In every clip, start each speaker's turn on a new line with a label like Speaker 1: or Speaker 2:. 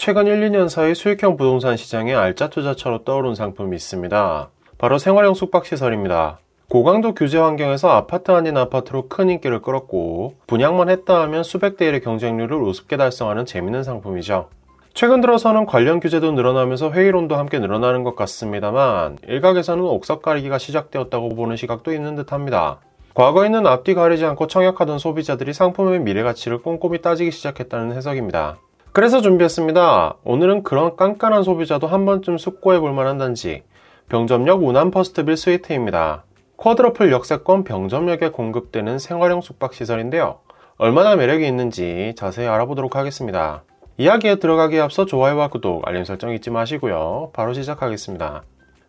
Speaker 1: 최근 1, 2년 사이 수익형 부동산 시장에 알짜 투자처로 떠오른 상품이 있습니다. 바로 생활형 숙박시설입니다. 고강도 규제 환경에서 아파트 아닌 아파트로 큰 인기를 끌었고 분양만 했다 하면 수백 대 1의 경쟁률을 우습게 달성하는 재밌는 상품이죠. 최근 들어서는 관련 규제도 늘어나면서 회의론도 함께 늘어나는 것 같습니다만 일각에서는 옥석 가리기가 시작되었다고 보는 시각도 있는 듯합니다. 과거에는 앞뒤 가리지 않고 청약하던 소비자들이 상품의 미래 가치를 꼼꼼히 따지기 시작했다는 해석입니다. 그래서 준비했습니다. 오늘은 그런 깐깐한 소비자도 한 번쯤 숙고해 볼 만한 단지 병점역 운암 퍼스트빌 스위트입니다. 쿼드러플 역세권 병점역에 공급되는 생활형 숙박시설인데요. 얼마나 매력이 있는지 자세히 알아보도록 하겠습니다. 이야기에 들어가기에 앞서 좋아요와 구독, 알림 설정 잊지 마시고요. 바로 시작하겠습니다.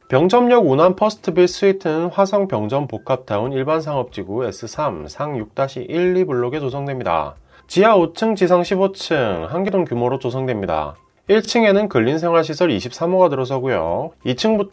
Speaker 1: 병점역 운암 퍼스트빌 스위트는 화성 병점 복합타운 일반 상업지구 S3 상 6-1, 2블록에 조성됩니다. 지하 5층, 지상 15층, 한개동 규모로 조성됩니다. 1층에는 근린생활시설 23호가 들어서고요. 2층부터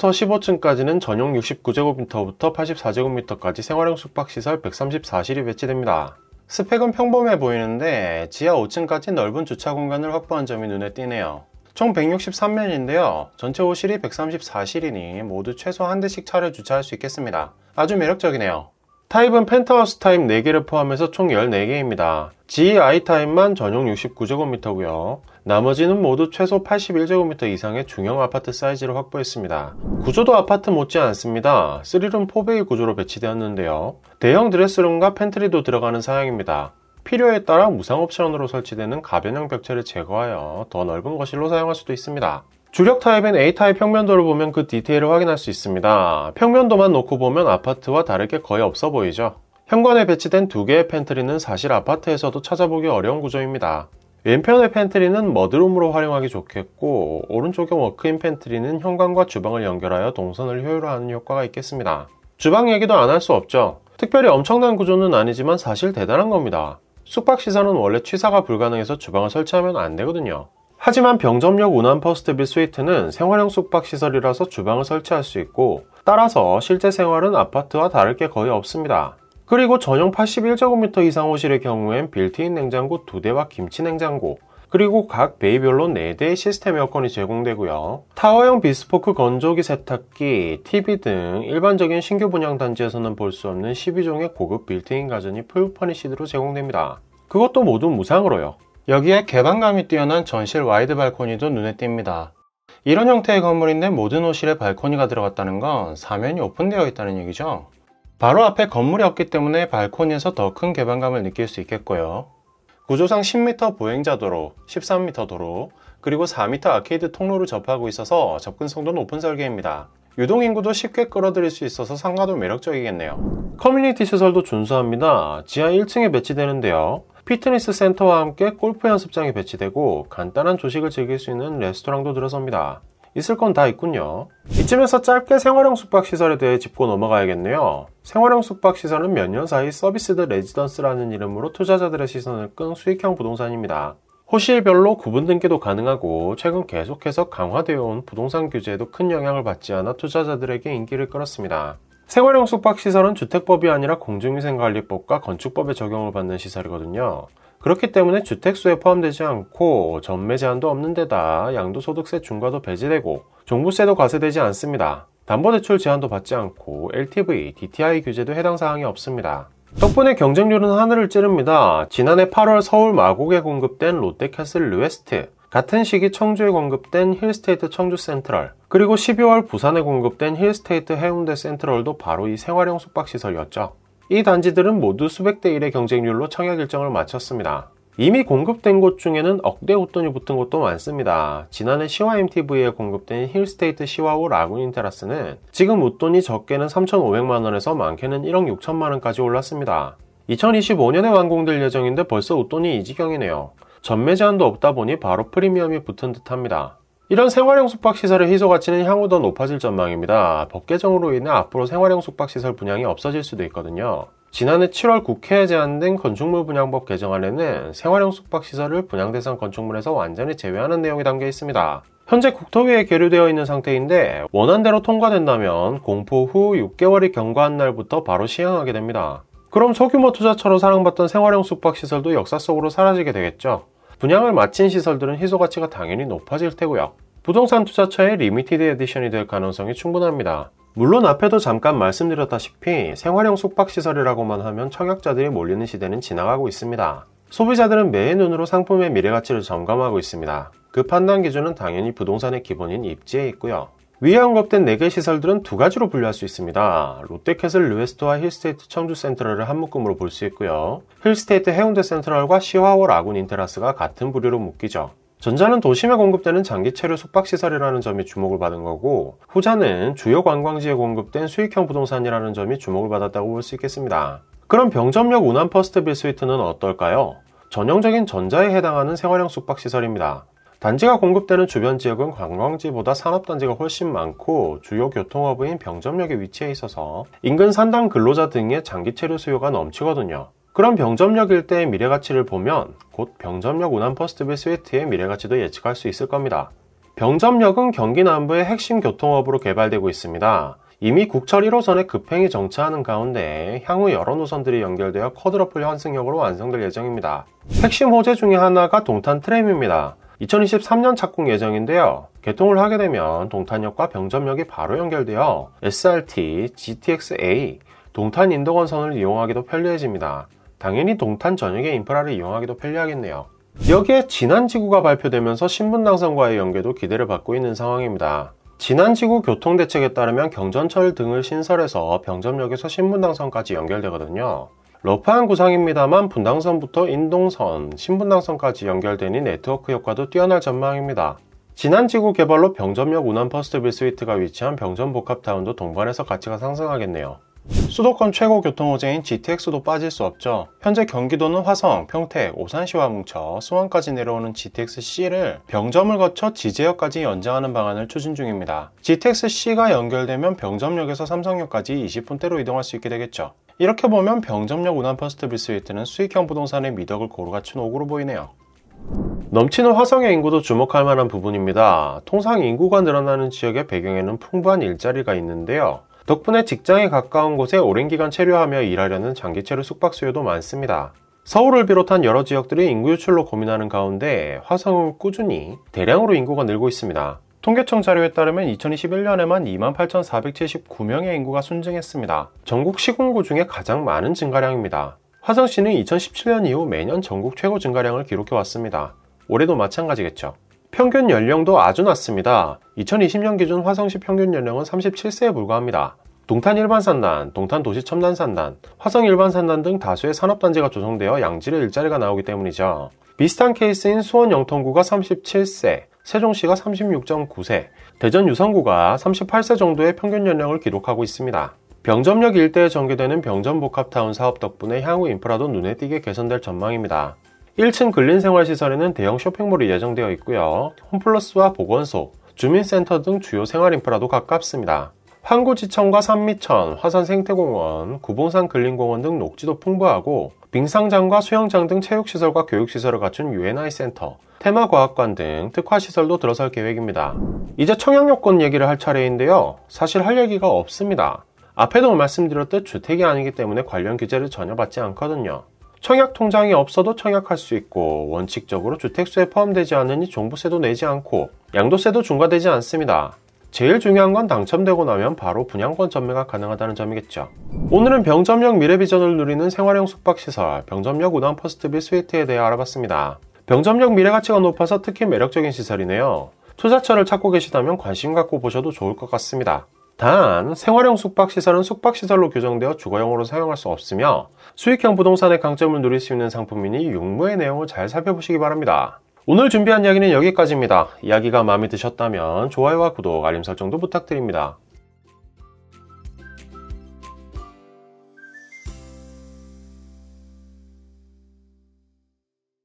Speaker 1: 15층까지는 전용 69제곱미터부터 84제곱미터까지 생활형 숙박시설 134실이 배치됩니다. 스펙은 평범해 보이는데 지하 5층까지 넓은 주차 공간을 확보한 점이 눈에 띄네요. 총 163면인데요. 전체 호실이 134실이니 모두 최소 한 대씩 차를 주차할 수 있겠습니다. 아주 매력적이네요. 타입은 펜트하우스 타입 4개를 포함해서 총 14개입니다. GI 타입만 전용 69제곱미터고요. 나머지는 모두 최소 81제곱미터 이상의 중형 아파트 사이즈를 확보했습니다. 구조도 아파트 못지 않습니다. 3룸 4베이 구조로 배치되었는데요. 대형 드레스룸과 팬트리도 들어가는 사양입니다. 필요에 따라 무상 옵션으로 설치되는 가변형 벽체를 제거하여 더 넓은 거실로 사용할 수도 있습니다. 주력 타입인 A타입 평면도를 보면 그 디테일을 확인할 수 있습니다. 평면도만 놓고 보면 아파트와 다를 게 거의 없어 보이죠? 현관에 배치된 2개의 팬트리는 사실 아파트에서도 찾아보기 어려운 구조입니다. 왼편의 팬트리는 머드룸으로 활용하기 좋겠고 오른쪽의 워크인 팬트리는 현관과 주방을 연결하여 동선을 효율화하는 효과가 있겠습니다. 주방 얘기도 안 할 수 없죠. 특별히 엄청난 구조는 아니지만 사실 대단한 겁니다. 숙박시설은 원래 취사가 불가능해서 주방을 설치하면 안 되거든요. 하지만 병점역 운암 퍼스트빌 스위트는 생활형 숙박시설이라서 주방을 설치할 수 있고 따라서 실제 생활은 아파트와 다를 게 거의 없습니다. 그리고 전용 81제곱미터 이상 호실의 경우엔 빌트인 냉장고 2대와 김치 냉장고 그리고 각 베이별로 4대의 시스템 에어컨이 제공되고요. 타워형 비스포크 건조기 세탁기, TV 등 일반적인 신규 분양 단지에서는 볼 수 없는 12종의 고급 빌트인 가전이 풀 퍼니시드로 제공됩니다. 그것도 모두 무상으로요. 여기에 개방감이 뛰어난 전실 와이드 발코니도 눈에 띕니다. 이런 형태의 건물인데 모든 호실에 발코니가 들어갔다는 건 사면이 오픈되어 있다는 얘기죠. 바로 앞에 건물이 없기 때문에 발코니에서 더 큰 개방감을 느낄 수 있겠고요. 구조상 10m 보행자 도로, 13m 도로, 그리고 4m 아케이드 통로를 접하고 있어서 접근성도 높은 설계입니다. 유동인구도 쉽게 끌어들일 수 있어서 상가도 매력적이겠네요. 커뮤니티 시설도 준수합니다. 지하 1층에 배치되는데요. 피트니스 센터와 함께 골프 연습장이 배치되고 간단한 조식을 즐길 수 있는 레스토랑도 들어섭니다. 있을 건 다 있군요. 이쯤에서 짧게 생활형 숙박시설에 대해 짚고 넘어가야겠네요. 생활형 숙박시설은 몇 년 사이 서비스드 레지던스라는 이름으로 투자자들의 시선을 끈 수익형 부동산입니다. 호실별로 구분 등기도 가능하고 최근 계속해서 강화되어 온 부동산 규제에도 큰 영향을 받지 않아 투자자들에게 인기를 끌었습니다. 생활형 숙박시설은 주택법이 아니라 공중위생관리법과 건축법에 적용을 받는 시설이거든요. 그렇기 때문에 주택수에 포함되지 않고 전매 제한도 없는 데다 양도소득세 중과도 배제되고 종부세도 과세되지 않습니다. 담보대출 제한도 받지 않고 LTV, DTI 규제도 해당 사항이 없습니다. 덕분에 경쟁률은 하늘을 찌릅니다. 지난해 8월 서울 마곡에 공급된 롯데캐슬 르웨스트, 같은 시기 청주에 공급된 힐스테이트 청주 센트럴, 그리고 12월 부산에 공급된 힐스테이트 해운대 센트럴도 바로 이 생활형 숙박시설이었죠. 이 단지들은 모두 수백 대 1의 경쟁률로 청약 일정을 마쳤습니다. 이미 공급된 곳 중에는 억대 웃돈이 붙은 곳도 많습니다. 지난해 시와 MTV에 공급된 힐스테이트 시와호 라구닌 테라스는 지금 웃돈이 적게는 3,500만원에서 많게는 1억 6천만원까지 올랐습니다. 2025년에 완공될 예정인데 벌써 웃돈이 이 지경이네요. 전매 제한도 없다 보니 바로 프리미엄이 붙은 듯합니다. 이런 생활형 숙박시설의 희소가치는 향후 더 높아질 전망입니다. 법 개정으로 인해 앞으로 생활형 숙박시설 분양이 없어질 수도 있거든요. 지난해 7월 국회에 제안된 건축물 분양법 개정안에는 생활형 숙박시설을 분양 대상 건축물에서 완전히 제외하는 내용이 담겨 있습니다. 현재 국토위에 계류되어 있는 상태인데 원안대로 통과된다면 공포 후 6개월이 경과한 날부터 바로 시행하게 됩니다. 그럼 소규모 투자처로 사랑받던 생활형 숙박시설도 역사 속으로 사라지게 되겠죠. 분양을 마친 시설들은 희소 가치가 당연히 높아질 테고요. 부동산 투자처의 리미티드 에디션이 될 가능성이 충분합니다. 물론 앞에도 잠깐 말씀드렸다시피 생활형 숙박시설이라고만 하면 청약자들이 몰리는 시대는 지나가고 있습니다. 소비자들은 매의 눈으로 상품의 미래가치를 점검하고 있습니다. 그 판단 기준은 당연히 부동산의 기본인 입지에 있고요. 위에 언급된 4개 시설들은 두 가지로 분류할 수 있습니다. 롯데캐슬 류에스트와 힐스테이트 청주 센트럴을 한 묶음으로 볼 수 있고요. 힐스테이트 해운대 센트럴과 시화월 아군 인테라스가 같은 부류로 묶이죠. 전자는 도심에 공급되는 장기 체류 숙박시설이라는 점이 주목을 받은 거고, 후자는 주요 관광지에 공급된 수익형 부동산이라는 점이 주목을 받았다고 볼 수 있겠습니다. 그럼 병점역 운암 퍼스트빌 스위트는 어떨까요? 전형적인 전자에 해당하는 생활형 숙박시설입니다. 단지가 공급되는 주변 지역은 관광지보다 산업단지가 훨씬 많고 주요 교통허브인 병점역에 위치해 있어서 인근 산당 근로자 등의 장기 체류 수요가 넘치거든요. 그럼 병점역 일대의 미래가치를 보면 곧 병점역 운암 퍼스트빌 스위트의 미래가치도 예측할 수 있을 겁니다. 병점역은 경기 남부의 핵심 교통허브로 개발되고 있습니다. 이미 국철 1호선에 급행이 정차하는 가운데 향후 여러 노선들이 연결되어 쿼드러플 환승역으로 완성될 예정입니다. 핵심 호재 중에 하나가 동탄 트램입니다. 2023년 착공 예정인데요. 개통을 하게 되면 동탄역과 병점역이 바로 연결되어 SRT, GTX-A, 동탄 인덕원선을 이용하기도 편리해집니다. 당연히 동탄 전역의 인프라를 이용하기도 편리하겠네요. 여기에 진안지구가 발표되면서 신분당선과의 연계도 기대를 받고 있는 상황입니다. 진안지구 교통대책에 따르면 경전철 등을 신설해서 병점역에서 신분당선까지 연결되거든요. 러프한 구상입니다만 분당선부터 인동선, 신분당선까지 연결되니 네트워크 효과도 뛰어날 전망입니다. 진안지구 개발로 병점역 운암 퍼스트빌 스위트가 위치한 병점복합타운도 동반해서 가치가 상승하겠네요. 수도권 최고 교통호재인 GTX도 빠질 수 없죠. 현재 경기도는 화성, 평택, 오산시와 뭉쳐 수원까지 내려오는 GTX-C를 병점을 거쳐 지제역까지 연장하는 방안을 추진 중입니다. GTX-C가 연결되면 병점역에서 삼성역까지 20분대로 이동할 수 있게 되겠죠. 이렇게 보면 병점역 운암 퍼스트빌 스위트는 수익형 부동산의 미덕을 고루 갖춘 옥으로 보이네요. 넘치는 화성의 인구도 주목할 만한 부분입니다. 통상 인구가 늘어나는 지역의 배경에는 풍부한 일자리가 있는데요. 덕분에 직장에 가까운 곳에 오랜 기간 체류하며 일하려는 장기 체류 숙박 수요도 많습니다. 서울을 비롯한 여러 지역들이 인구 유출로 고민하는 가운데 화성은 꾸준히 대량으로 인구가 늘고 있습니다. 통계청 자료에 따르면 2021년에만 28,479명의 인구가 순증했습니다. 전국 시군구 중에 가장 많은 증가량입니다. 화성시는 2017년 이후 매년 전국 최고 증가량을 기록해왔습니다. 올해도 마찬가지겠죠. 평균 연령도 아주 낮습니다. 2020년 기준 화성시 평균 연령은 37세에 불과합니다. 동탄 일반산단, 동탄 도시첨단산단, 화성 일반산단 등 다수의 산업단지가 조성되어 양질의 일자리가 나오기 때문이죠. 비슷한 케이스인 수원 영통구가 37세, 세종시가 36.9세, 대전 유성구가 38세 정도의 평균 연령을 기록하고 있습니다. 병점역 일대에 전개되는 병점복합타운 사업 덕분에 향후 인프라도 눈에 띄게 개선될 전망입니다. 1층 근린생활시설에는 대형 쇼핑몰이 예정되어 있고요. 홈플러스와 보건소, 주민센터 등 주요 생활인프라도 가깝습니다. 항구지천과 산미천, 화산 생태공원, 구봉산 근린공원 등 녹지도 풍부하고 빙상장과 수영장 등 체육시설과 교육시설을 갖춘 UNI 센터, 테마과학관 등 특화시설도 들어설 계획입니다. 이제 청약요건 얘기를 할 차례인데요. 사실 할 얘기가 없습니다. 앞에도 말씀드렸듯 주택이 아니기 때문에 관련 규제를 전혀 받지 않거든요. 청약 통장이 없어도 청약할 수 있고 원칙적으로 주택수에 포함되지 않으니 종부세도 내지 않고 양도세도 중과되지 않습니다. 제일 중요한 건 당첨되고 나면 바로 분양권 전매가 가능하다는 점이겠죠. 오늘은 병점역 미래비전을 누리는 생활형 숙박시설 병점역 운암 퍼스트빌 스위트에 대해 알아봤습니다. 병점역 미래가치가 높아서 특히 매력적인 시설이네요. 투자처를 찾고 계시다면 관심 갖고 보셔도 좋을 것 같습니다. 단, 생활형 숙박시설은 숙박시설로 규정되어 주거용으로 사용할 수 없으며 수익형 부동산의 강점을 누릴 수 있는 상품이니 용무의 내용을 잘 살펴보시기 바랍니다. 오늘 준비한 이야기는 여기까지입니다. 이야기가 마음에 드셨다면 좋아요와 구독, 알림 설정도 부탁드립니다.